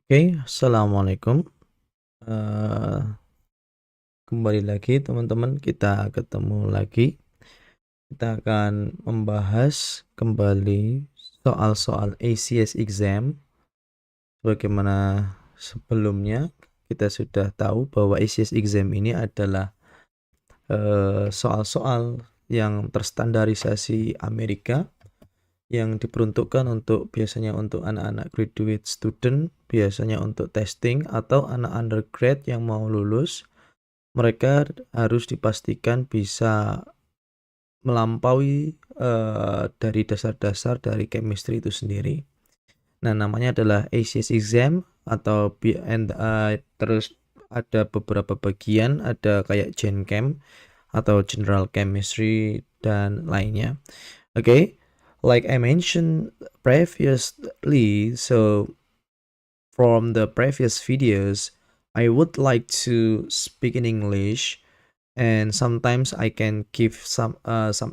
Oke, assalamualaikum. Eh, Kembali lagi teman-teman, kita ketemu lagi. Kita akan membahas kembali soal-soal ACS exam. Bagaimana sebelumnya kita sudah tahu bahwa ACS exam ini adalah soal-soal yang terstandarisasi Amerika yang diperuntukkan untuk biasanya untuk anak-anak graduate student, biasanya untuk testing atau anak undergrad yang mau lulus. Mereka harus dipastikan bisa melampaui dari dasar-dasar dari chemistry itu sendiri. Nah, namanya adalah ACS exam atau terus ada beberapa bagian, ada kayak Gen Chem atau General Chemistry dan lainnya. Okay, like I mentioned previously, so from the previous videos, I would like to speak in English, and sometimes I can give some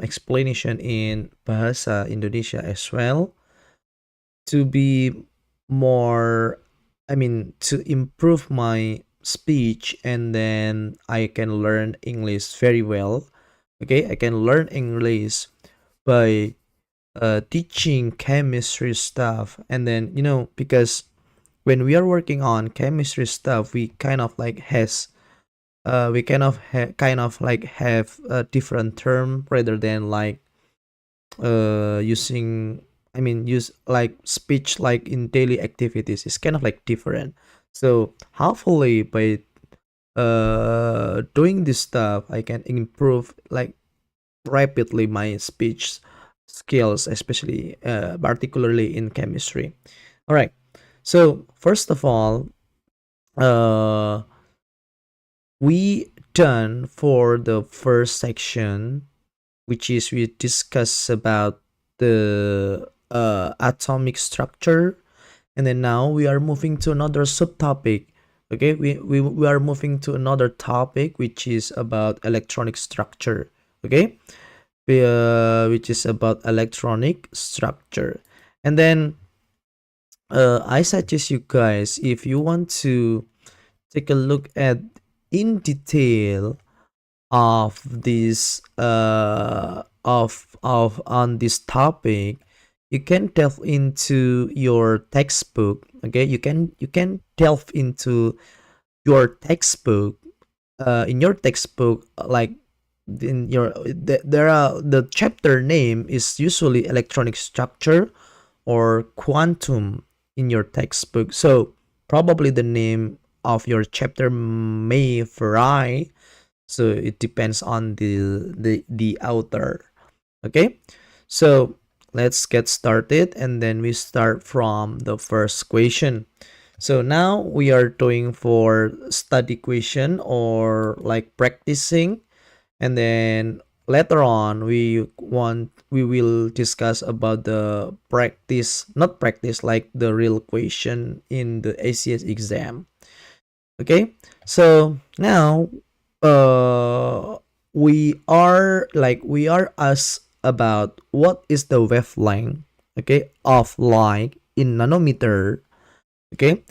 explanation in bahasa Indonesia as well to be more, to improve my speech, and then I can learn English very well. Okay, I can learn English by teaching chemistry stuff, and then because when we are working on chemistry stuff, we kind of like have a different term rather than like using use like speech like in daily activities. It's kind of like different. So hopefully by doing this stuff, I can improve like rapidly my speech skills, especially particularly in chemistry. All right, so first of all, we done for the first section, which is we discuss about the atomic structure, and then now we are moving to another subtopic. Okay, we are moving to another topic, which is about electronic structure. Okay, which is about electronic structure. And then I suggest you guys, if you want to take a look at in detail of this of on this topic, you can delve into your textbook. Okay, you can delve into your textbook. In your textbook, like in your there are the chapter name is usually electronic structure or quantum in your textbook, so probably the name of your chapter may vary, so it depends on the author. Okay, so let's get started, and then we start from the first question. So now we are doing for study question or like practicing, and then later on we will discuss about the practice, not practice like the real question in the ACS exam. Okay, so now we are asked about what is the wavelength, okay, of light in nanometer, okay,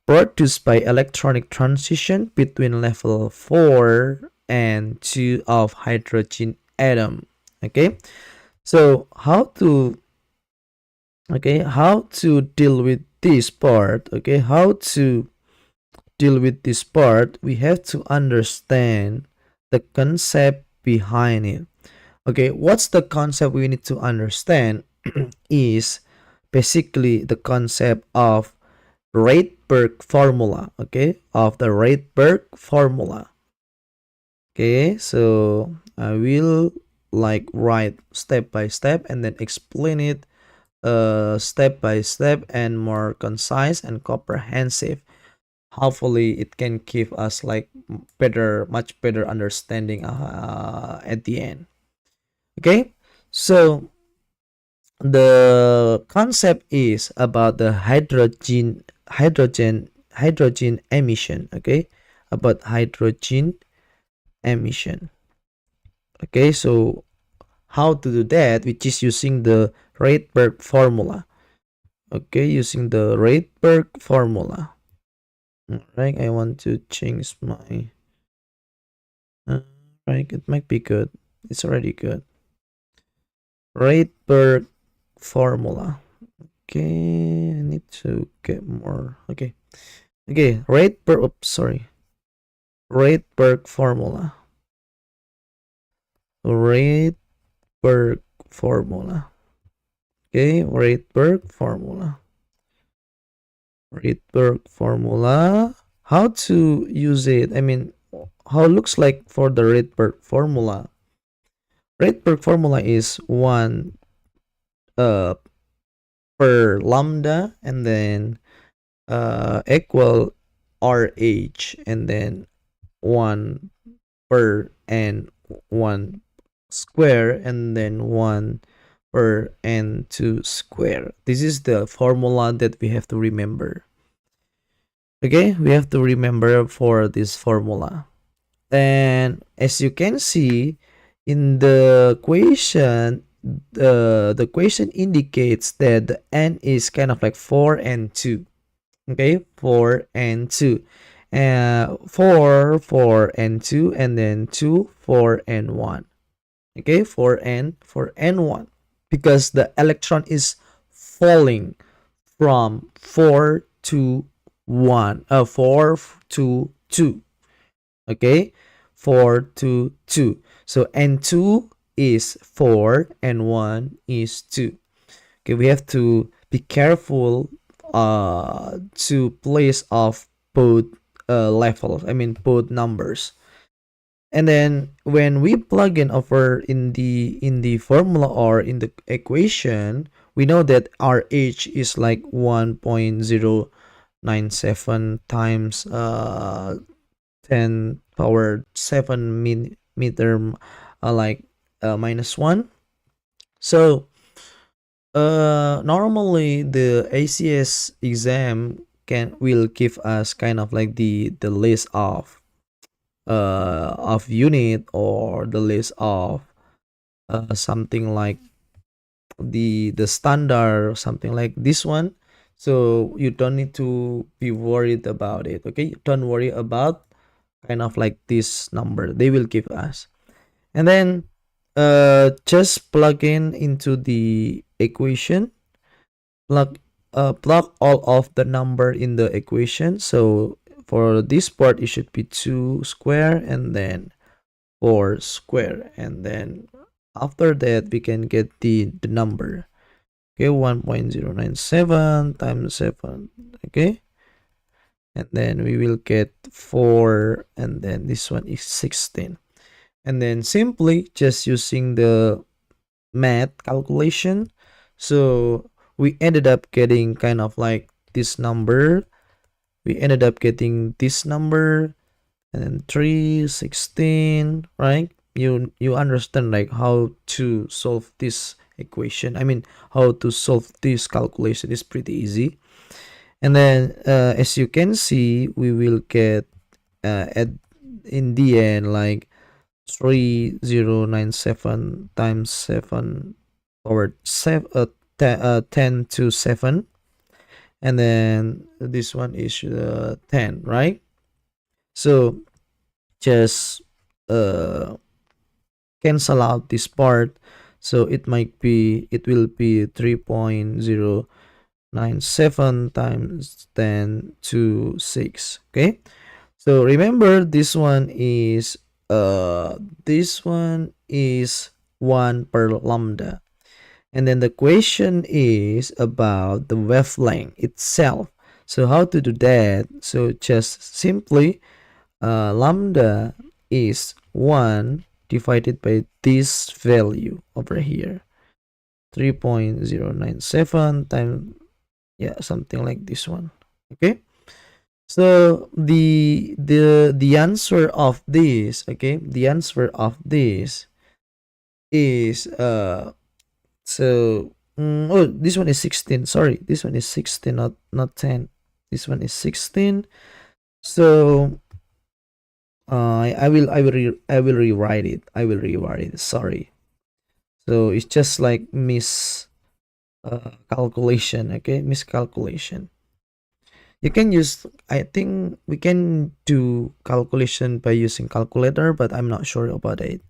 produced by electronic transition between level 4 and 2 of hydrogen atom. Okay, so how to deal with this part. Okay, how to deal with this part, we have to understand the concept behind it. Okay, what's the concept we need to understand is basically the concept of Rydberg formula. Okay, of the Rydberg formula. Okay, so I will like write step by step and then explain it step by step and more concise and comprehensive. Hopefully it can give us like much better understanding at the end. Okay, so the concept is about the hydrogen emission. Okay, about hydrogen emission. Okay, so how to do that, which is using the Rydberg formula. okay, using the Rydberg formula. Right, I want to change my right, it might be good. It's already good. Rydberg formula. Okay, I need to get more. Okay. Okay, Rydberg, oops, sorry. Rydberg formula. Rydberg formula. Okay, Rydberg formula. Rydberg formula. How to use it? I mean, how it looks like for the Rydberg formula. Rydberg formula is 1 uh per lambda and then equal RH and then 1 per n1 square and then 1 per n2 square. This is the formula that we have to remember. Okay, we have to remember for this formula. And as you can see in the equation, the equation indicates that the n is kind of like 4 and 2. Okay, 4 and 2. 4 and 2, and then 2, 4 and 1. Okay, 4 and 1. Because the electron is falling from 4 to 1. 4 to 2. Okay, 4 to 2. So n2 is 4 and 1 is 2. Okay, we have to be careful to place of both levels, I mean both numbers. And then when we plug in over in the formula or in the equation, we know that RH is like 1.097 times 10 power 7 meter like minus 1. So normally the ACS exam will give us kind of like the list of unit or the list of something like the standard, something like this one. So you don't need to be worried about it. Okay, don't worry about kind of like this number they will give us. And then just plug in into the equation, plug all of the number in the equation. So for this part it should be 2 square and then 4 square, and then after that we can get the number. Okay, 1.097 times 7. Okay, and then we will get 4, and then this one is 16. And then simply just using the math calculation, so we ended up getting kind of like this number. We ended up getting this number, and then 3, 16, right? You understand like how to solve this equation. I mean, how to solve this calculation is pretty easy. And then as you can see, we will get at in the end like 3097 times 7 power 10 to 7, and then this one is 10, right? So just cancel out this part, so it will be 3.097 times 10 to 6. Okay, so remember this one is 1 per lambda. And then the question is about the wavelength itself. So how to do that? So just simply lambda is 1 divided by this value over here, 3.097 times, yeah, something like this one. Okay, so the answer of this, okay, the answer of this is oh, this one is 16. Sorry, this one is 16, not 10. This one is 16. So I will rewrite it. Sorry. So it's just like calculation, okay, miscalculation. You can use, I think we can do calculation by using calculator, but I'm not sure about it.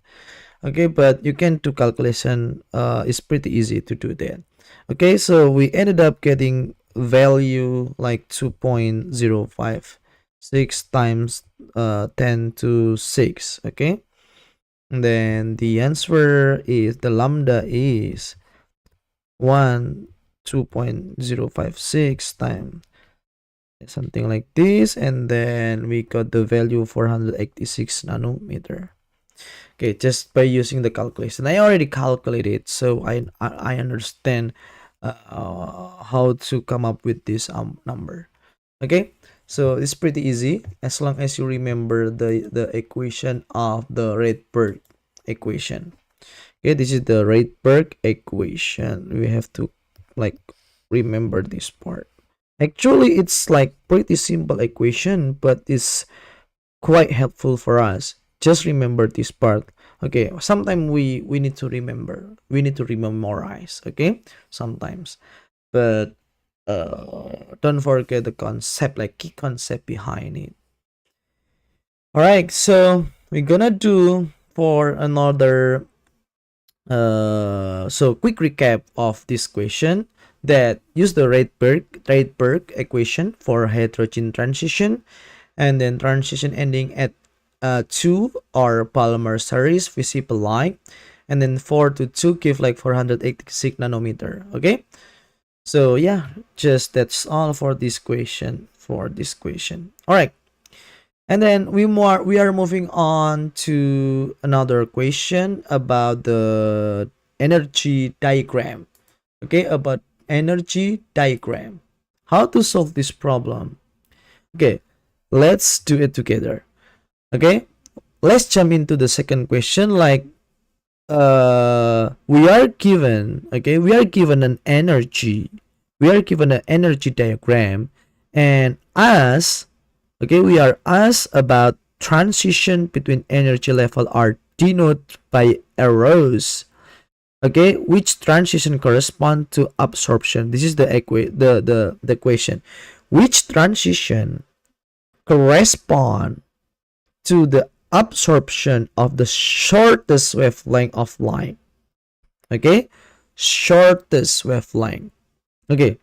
Okay, but you can do calculation. It's pretty easy to do that. Okay, so we ended up getting value like 2.056 times 10 to 6. Okay, and then the answer is, the lambda is 2.056 times something like this, and then we got the value 486 nanometer. Okay, just by using the calculation. I already calculated, so I understand how to come up with this number. Okay, so it's pretty easy as long as you remember the equation of the Rydberg equation. Okay, this is the Rydberg equation. We have to like remember this part. Actually, it's like pretty simple equation, but it's quite helpful for us. Just remember this part. Okay, sometimes we need to remember. We need to memorize. Okay, sometimes, but don't forget the concept, like key concept behind it. All right, so we're gonna do for another so quick recap of this question, that use the Rydberg equation for hydrogen transition, and then transition ending at 2 or polymer series visible light, and then 4 to 2 give like 486 nanometer. Okay, so yeah, just that's all for this question. All right, and then we are moving on to another question about the energy diagram. Okay, about energy diagram, how to solve this problem. Okay, let's do it together. Okay, let's jump into the second question. Like we are given, okay, we are given an energy, we are given an energy diagram, and as, okay, we are asked about transition between energy level are denoted by arrows. Okay, which transition correspond to absorption? This is the equation. Which transition correspond to the absorption of the shortest wavelength of light? Okay, shortest wavelength. Okay,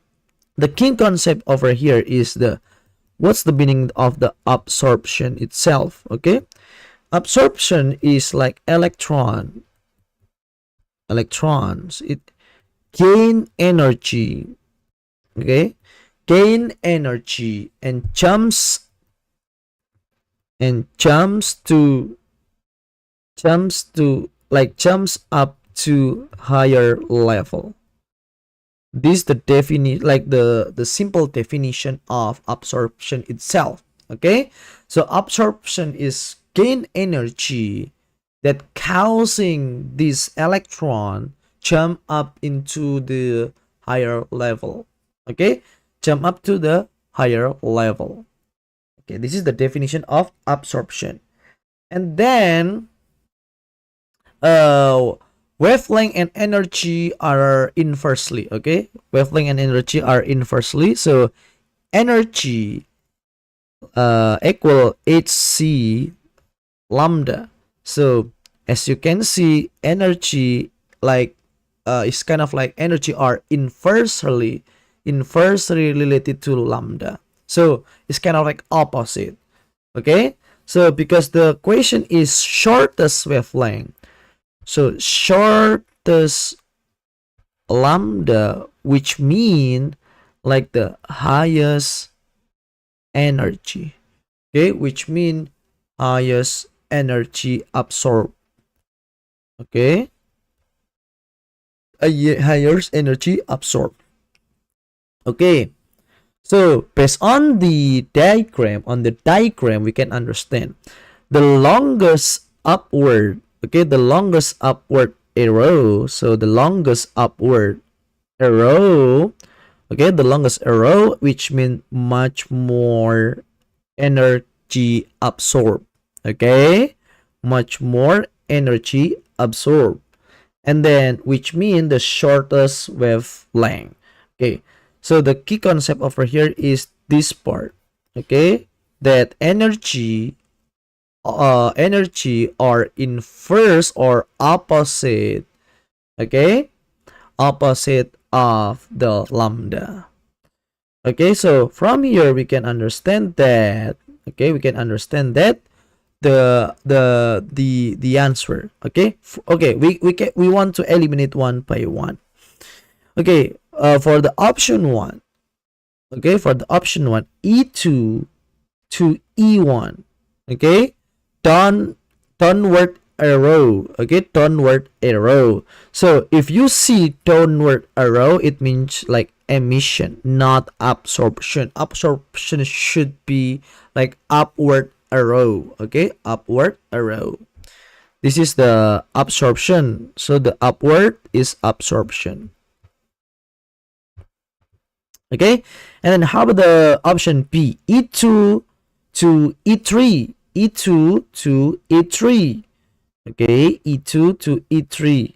the key concept over here is the, what's the meaning of the absorption itself? Okay, absorption is like electrons, it gain energy. Okay, gain energy and jumps to jumps up to higher level. This the definition, like the simple definition of absorption itself. Okay, so absorption is gain energy that causing this electron jump up into the higher level. Okay, jump up to the higher level. Okay, this is the definition of absorption. And then wavelength and energy are inversely. Okay, wavelength and energy are inversely. So energy equal hc lambda. So as you can see, energy like is kind of like energy are inversely related to lambda. So it's kind of like opposite. Okay, so because the question is shortest wavelength, so shortest lambda, which mean like the highest energy. Okay, which mean highest energy absorbed. Okay, highest energy absorbed. Okay, so based on the diagram, we can understand the longest upward. Okay, the longest upward arrow. So the longest upward arrow. Okay, the longest arrow, which means much more energy absorbed. Okay, much more energy absorbed. and then which mean the shortest wavelength. Okay, so the key concept over here is this part. Okay, that energy are inverse or opposite. Okay, opposite of the lambda. Okay, so from here we can understand that. Okay, we can understand that the answer. Okay, okay, we want to eliminate one by one. Okay, for the option one. Okay, for the option one, E2 to E1. Okay, downward arrow. Okay, downward arrow. So if you see downward arrow, it means like emission, not absorption. Absorption should be like upward arrow. Okay, upward arrow. This is the absorption. So the upward is absorption. Okay, and then how about the option B? E2 to E3. E2 to E3. Okay, E2 to E3.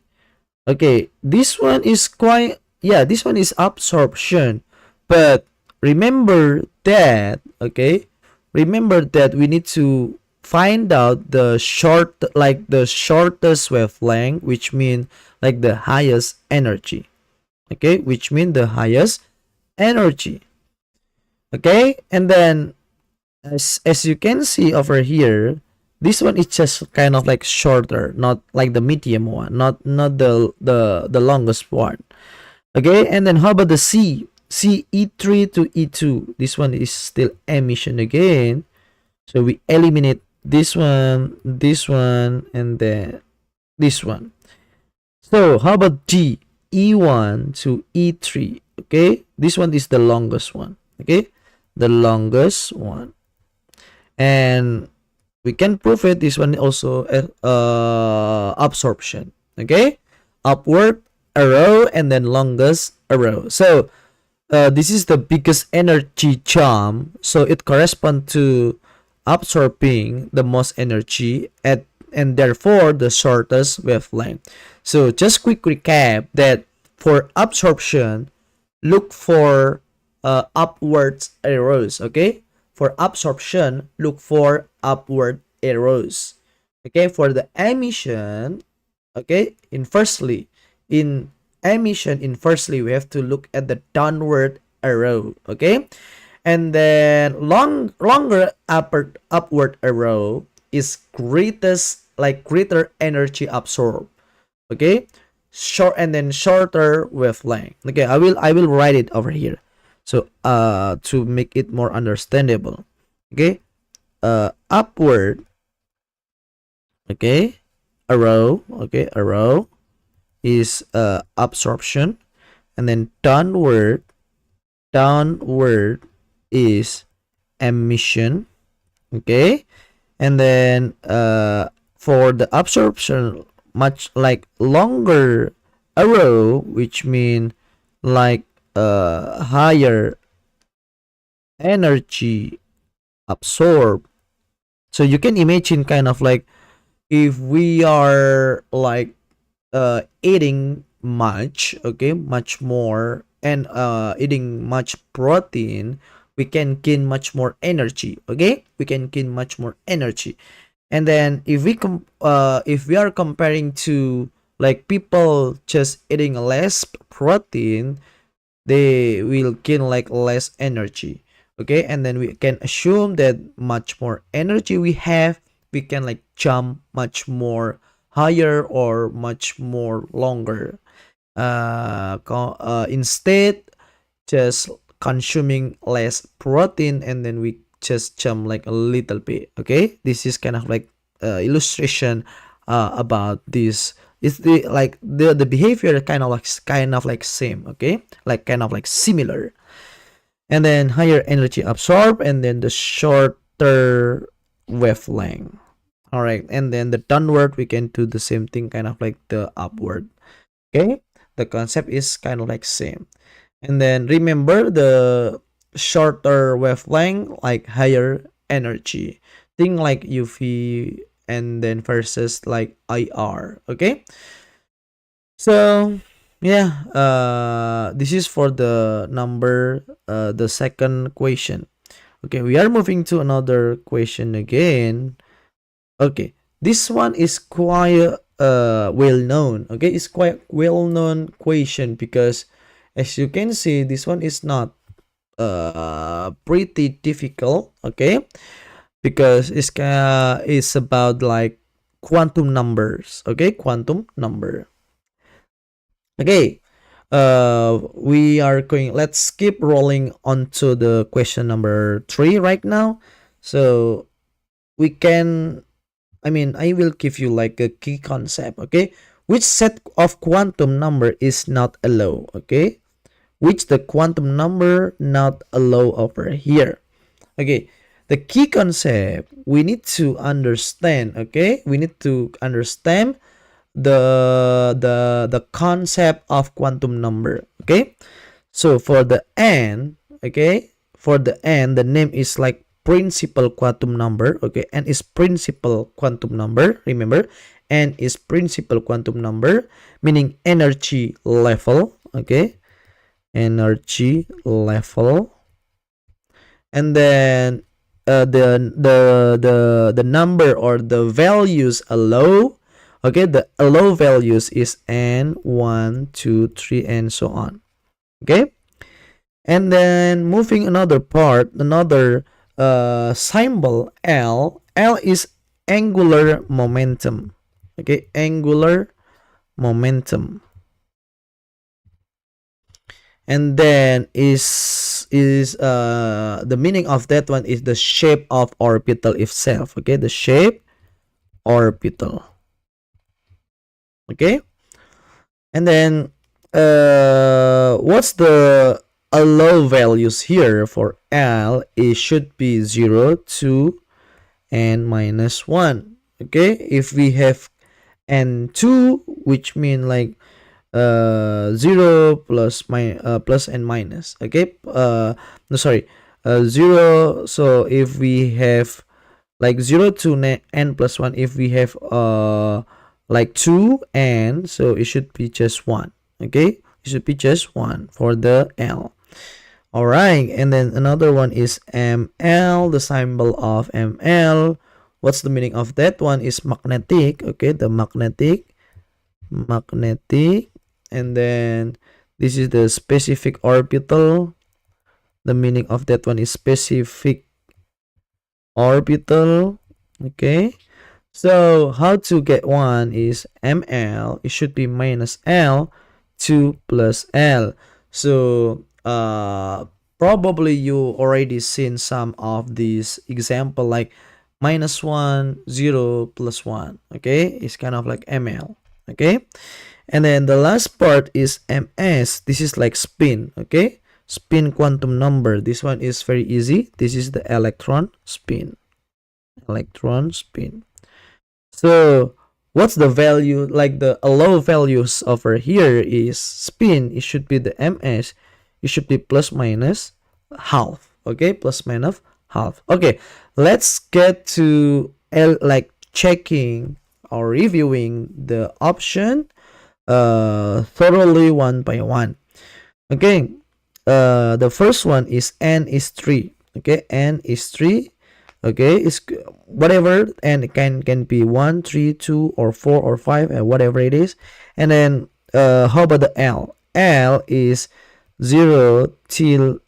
Okay, this one is quite, yeah, this one is absorption. But remember that, okay, remember that we need to find out the shortest wavelength, which mean like the highest energy. Okay, which mean the highest energy. Okay, and then as you can see over here, this one is just kind of like shorter, not like the medium one, not the longest one. Okay, and then how about the C? C, E3 to E2. This one is still emission again. So we eliminate this one, and then this one. So how about G? E1 to E3. Okay, this one is the longest one. Okay, the longest one. And we can prove it. This one also absorption. Okay, upward arrow and then longest arrow. So this is the biggest energy jump. So it corresponds to absorbing the most energy and therefore the shortest wavelength. So just quick recap that for absorption, look for upwards arrows. Okay, for absorption, look for upward arrows. Okay, for the emission, okay, inversely, we have to look at the downward arrow. Okay, and then longer upward arrow is greater energy absorbed. Okay, short and then shorter wavelength. Okay, I will write it over here. So to make it more understandable. Okay, upward, okay, arrow, okay, arrow is absorption, and then downward is emission. Okay, and then for the absorption, much like longer arrow, which mean like higher energy absorbed. So you can imagine kind of like if we are like eating much, okay, much more, and eating much protein, we can gain much more energy. Okay, we can gain much more energy. And then if we are comparing to like people just eating less protein, they will gain like less energy. Okay, and then we can assume that much more energy we have, we can like jump much more higher or much more longer, instead just consuming less protein and then we just jump like a little bit. Okay, this is kind of like illustration about this. It's the behavior kind of like same. Okay, like kind of like similar. And then higher energy absorbed, and then the shorter wavelength. All right, and then the downward we can do the same thing, kind of like the upward. Okay, the concept is kind of like same. And then remember the shorter wavelength, like higher energy, thing like UV and then versus like IR. Okay, So yeah, this is for the number, the second question. Okay, we are moving to another question again. Okay, this one is quite well known. Okay, it's quite well known question because as you can see, this one is not pretty difficult. Okay, because it's about like quantum numbers. Okay, quantum number. Okay, we are going, let's keep rolling onto the question number 3 right now. So we can, I will give you like a key concept. Okay, which set of quantum number is not allowed? Okay, which the quantum number not allowed over here? Okay, the key concept we need to understand. Okay, we need to understand the concept of quantum number. Okay, so for the n, okay, for the n, the name is like principal quantum number. Okay, n is principal quantum number. Remember, n is principal quantum number, meaning energy level. Okay, energy level. And then the number or the values allow. Okay, the allow values is n, 1, 2, 3, and so on. Okay, and then moving another part, another symbol L. L is angular momentum. Okay, angular momentum. And then is the meaning of that one is the shape of orbital itself. Okay, the shape orbital. Okay, and then what's the allow values here for L? It should be 0, 2, and minus 1. Okay, if we have n2, which mean like 0 plus plus and minus. Okay, no, sorry, 0. So if we have like 0 to n plus 1, if we have like 2 n, so it should be just 1. Okay, it should be just 1 for the L. All right, and then another one is ml, the symbol of ml. What's the meaning of that one? Is magnetic. Okay, the magnetic. And then this is the specific orbital. The meaning of that one is specific orbital. Okay, so how to get one is ml, it should be minus l, 2 plus l. So probably you already seen some of these example like minus 1, 0 plus 1. Okay, it's kind of like ml. Okay, and then the last part is ms. This is like spin. Okay, spin quantum number. This one is very easy. This is the electron spin. Electron spin. So what's the value? Like the allow values over here is spin. It should be the ms. It should be plus minus half. Okay, plus minus half. Okay, let's get to like checking or reviewing the option thoroughly one by one. Okay, the first one is n is 3. Okay, n is 3. Okay, it's whatever, and it can be 1, 3, 2, or 4 or 5, and whatever it is. And then how about the L? L is 0 till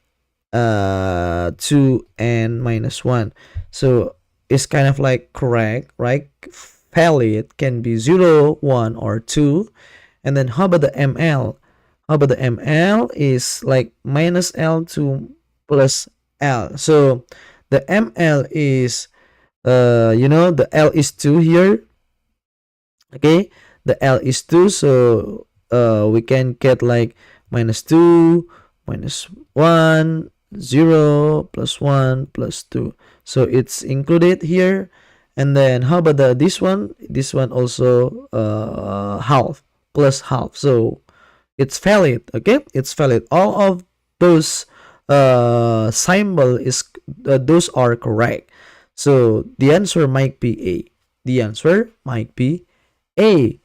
2 and minus 1. So it's kind of like correct, right? Valid can be 0, 1, or 2. And then how about the ml? How about the ml is like minus l to plus l. So the ml is the l is 2 here. Okay, the l is 2, so we can get like minus 2, minus 1, 0, plus 1, plus 2. So it's included here. And then how about this one? This one also half, plus half. So it's valid. Okay, it's valid. All of those symbol is those are correct. So the answer might be A. The answer might be A.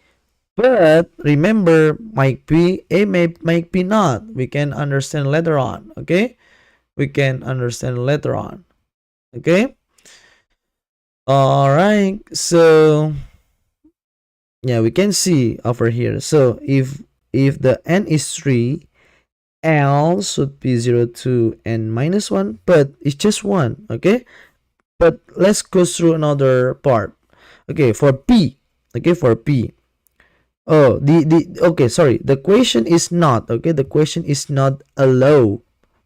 But remember, might be A, might be not. We can understand later on. Okay, we can understand later on. Okay. All right. So yeah, we can see over here. So if the n is 3, L should be 0, 2, and minus 1, but it's just 1. Okay. But let's go through another part. Okay, for P. Okay, for P. Oh, okay, sorry. The question is not, okay? The question is not allow,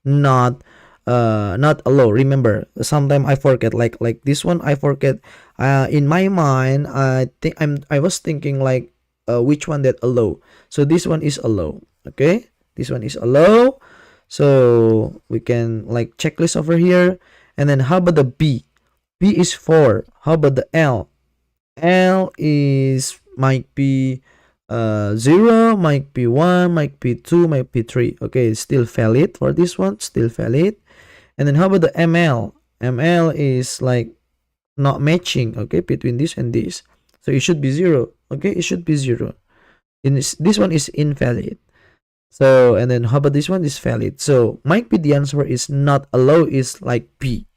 not not allow. Remember, sometimes I forget, like this one I forget. In my mind, I was thinking like which one that allow. So this one is allow, okay? This one is allow. So we can like checklist over here. And then how about the B? B is 4. How about the L? L is might be 0, might be 1, might be 2, might be 3. Okay, it's still valid for this one, still valid. And then how about the ML? ML is like not matching, okay, between this and this. So it should be 0. Okay, it should be 0. This one is invalid. So, and then how about this one is valid? So might be the answer is not allow, is like B.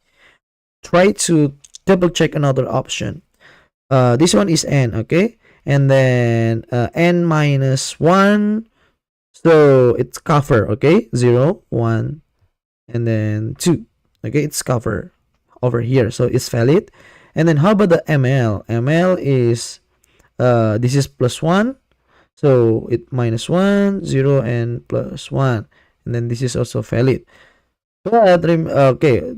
Try to double check another option. This one is n, okay, and then n minus 1, so it's cover, okay, 0, 1, and then 2, okay, it's cover over here, so it's valid. And then how about the ml? Ml is this is plus 1, so it minus 1, 0, and plus 1, and then this is also valid. But okay,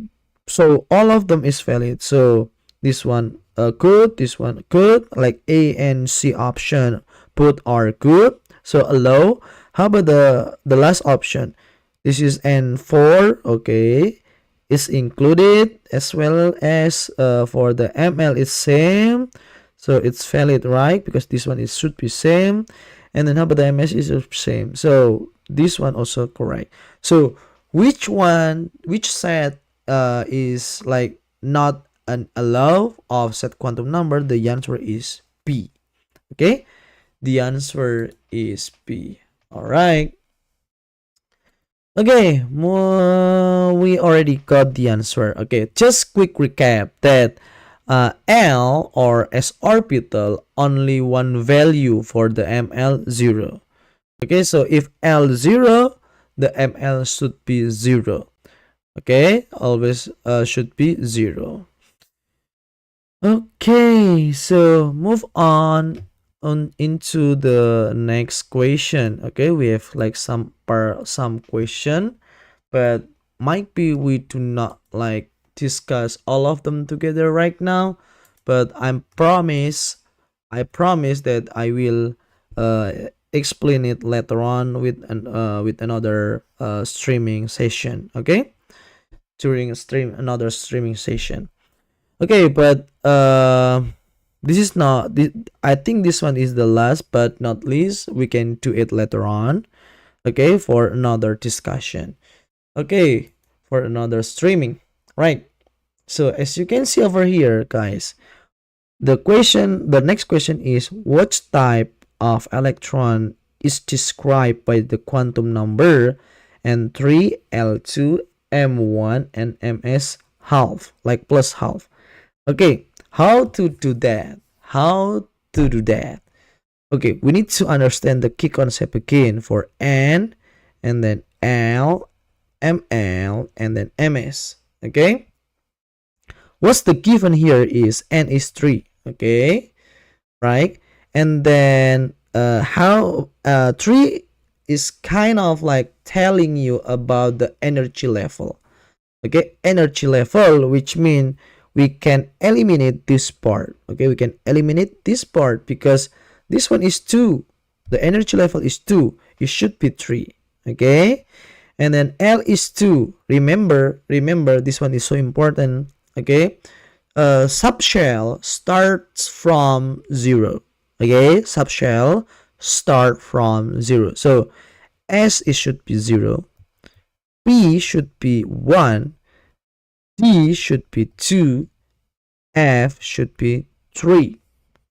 so all of them is valid. So this one good, this one good, like A and C option both are good, so allow. How about the last option? This is N4, okay, is included, as well as for the ML is same, so it's valid, right? Because this one is should be same. And then how about the MS is the same, so this one also correct. So which set is like not an allow of set quantum number? The answer is B. Okay, the answer is B. All right. Okay, we already got the answer. Okay, just quick recap that L or S orbital only one value for the ML 0. Okay, so if L 0, the ML should be 0. Okay, always should be 0. Okay, so move on into the next question. Okay, we have like some question, but might be we do not like discuss all of them together right now, but I promise that I will explain it later on with another streaming session. Okay, during another streaming session. Okay, but this is not I think this one is the last but not least. We can do it later on, okay, for another discussion, okay, for another streaming, right? So as you can see over here, guys, the next question is, what type of electron is described by the quantum number N3, L2, M1, and MS half, like plus half? Okay, how to do that? Okay, we need to understand the key concept again for N, and then L, ML, and then MS. Okay, what's the given here is N is 3. Okay, right? And then how 3 is kind of like telling you about the energy level. Okay, energy level, which means we can eliminate this part. Okay, we can eliminate this part because this one is 2. The energy level is 2. It should be 3. Okay, and then L is 2. Remember, this one is so important. Okay, subshell starts from 0. Okay, subshell start from 0. So S it should be 0. P should be 1. D should be 2, F should be 3.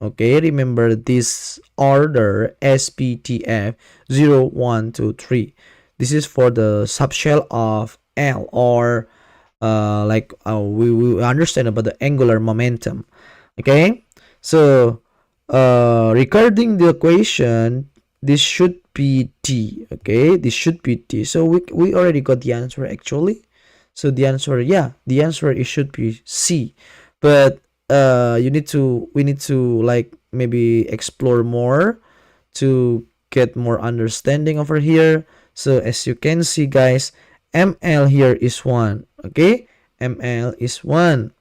Okay, remember this order SPTF 0, 1, 2, 3. This is for the subshell of L, or we understand about the angular momentum. Okay, so regarding the equation, this should be T. Okay, this should be T. So we already got the answer actually. So the answer, yeah, the answer it should be C. But we need to like maybe explore more to get more understanding over here. So as you can see, guys, ml here is 1. Okay, ml is 1.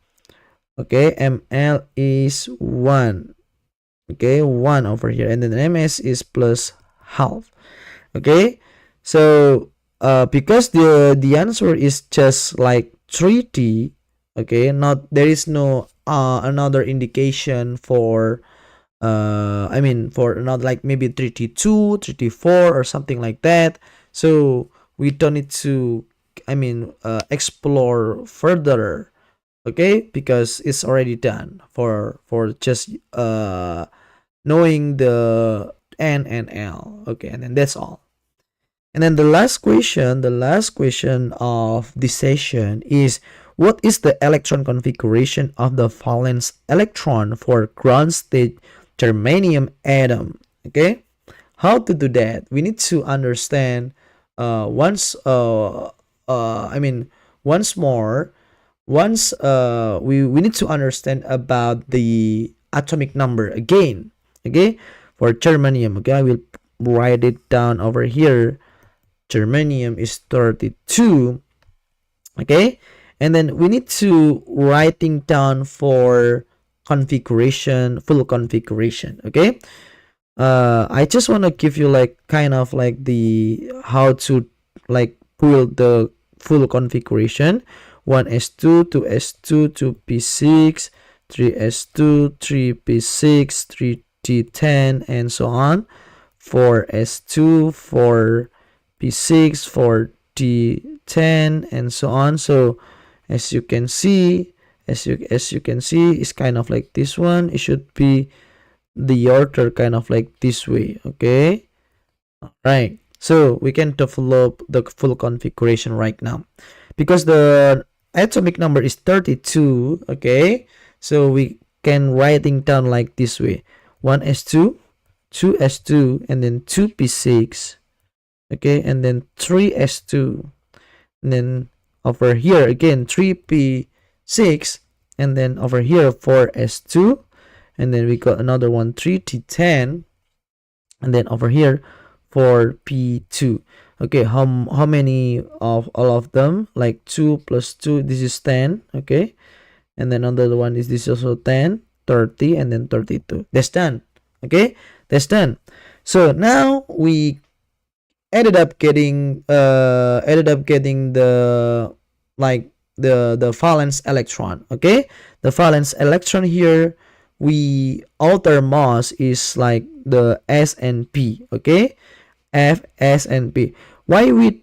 Okay, ml is 1. Okay, 1 over here, and then ms is plus half. Okay, so because the answer is just like 3t. Okay, not there is no another indication for I mean for another, like maybe 3t2, 3t4 or something like that. So we don't need to explore further. Okay, because it's already done for just knowing the n and l. Okay, and then that's all. And then the last question of this session is, what is the electron configuration of the valence electron for ground state germanium atom? Okay, how to do that? We need to understand once more. Once we need to understand about the atomic number again. Okay, for germanium. Okay, I will write it down over here. Germanium is 32. Okay, and then we need to writing down for configuration, full configuration. Okay, I just want to give you like kind of like the how to like pull the full configuration. 1s2, 2s2, 2p6, 3s2, 3p6, 3t10, and so on. 4s2, 4p6, 4t10, and so on. So as you can see, it's kind of like this one. It should be the order kind of like this way. Okay, all right. So we can develop the full configuration right now because the atomic number is 32. Okay, so we can writing down like this way: 1s2, 2s2, and then 2p6. Okay, and then 3s2, and then over here again 3p6, and then over here 4s2, and then we got another one 3t10, and then over here 4p2. Okay, how many of all of them? Like 2 plus 2, this is 10. Okay, and then another one is this also 10, 30, and then 32. That's done. Okay, that's done. So now we ended up getting the like the valence electron. Okay, the valence electron here, we outer mass is like the S and P. Okay, F, S, and P. Why we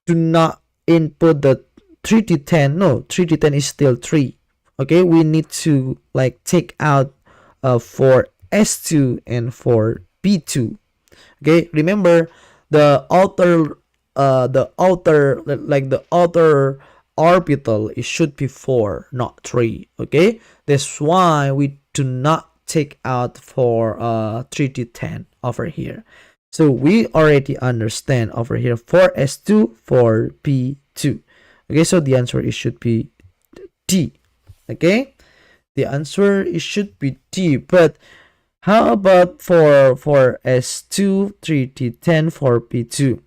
do not input the 3d10? No, 3d10 is still 3. Okay, we need to like take out for S2 and for P2. Okay, remember the outer orbital, it should be 4, not 3. Okay, that's why we do not take out for 3d10 over here. So we already understand over here 4s2, 4p2. Okay, so the answer it should be D. Okay, the answer it should be D. But how about for S2, 3t10, 4p2?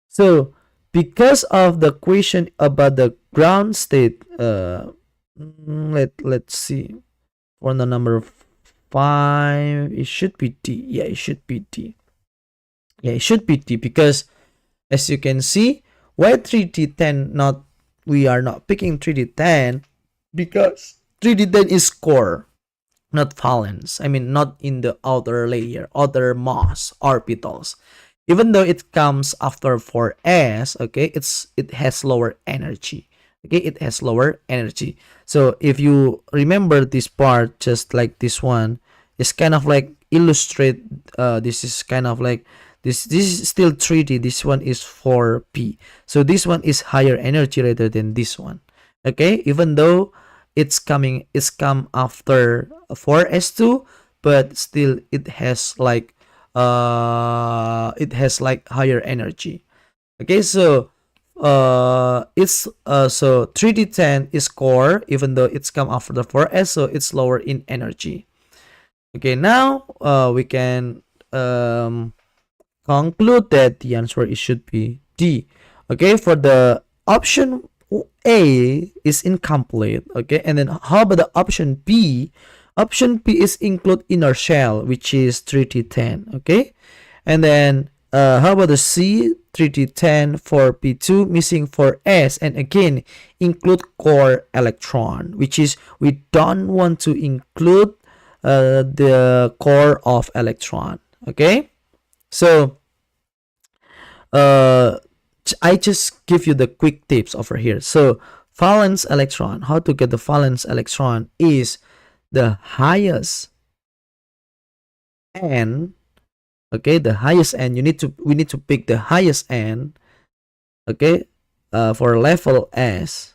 So because of the question about the ground state, let's see, for the number 5, it should be D. Yeah, it should be D. Yeah, it should be D, because as you can see, why 3d10 not, we are not picking 3d10? Because 3d10 is core, not valence. I mean, not in the outer layer, outer mass orbitals. Even though it comes after 4s, okay, it has lower energy. Okay, it has lower energy. So if you remember this part, just like this one, it's kind of like illustrate. This is kind of like this is still 3D. This one is 4p. So this one is higher energy rather than this one. Okay, even though it's come after 4s2, but still it has like higher energy. Okay, so so 3D10 is core, even though it's come after the 4s, so it's lower in energy. Okay, now we can conclude that the answer should be D. Okay, for the option A is incomplete. Okay, and then how about the option B? Option B is include inner shell, which is 3D10. Okay, and then how about the C? 3D10 for P2, missing for S, and again include core electron, which is we don't want to include the core of electron. Okay, so I just give you the quick tips over here. So valence electron, how to get the valence electron is the highest n. Okay, the highest n, we need to pick the highest n. Okay, for level S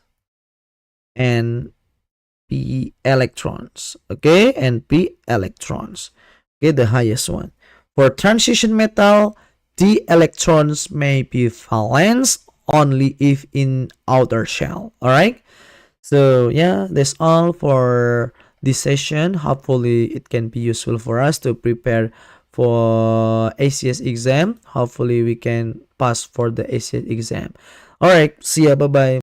and p electrons. Okay, and p electrons. Okay, the highest one. For transition metal, the electrons may be valence only if in outer shell. All right, so yeah, that's all for this session. Hopefully it can be useful for us to prepare for ACS exam. Hopefully we can pass for the ACS exam. All right, see ya, bye bye.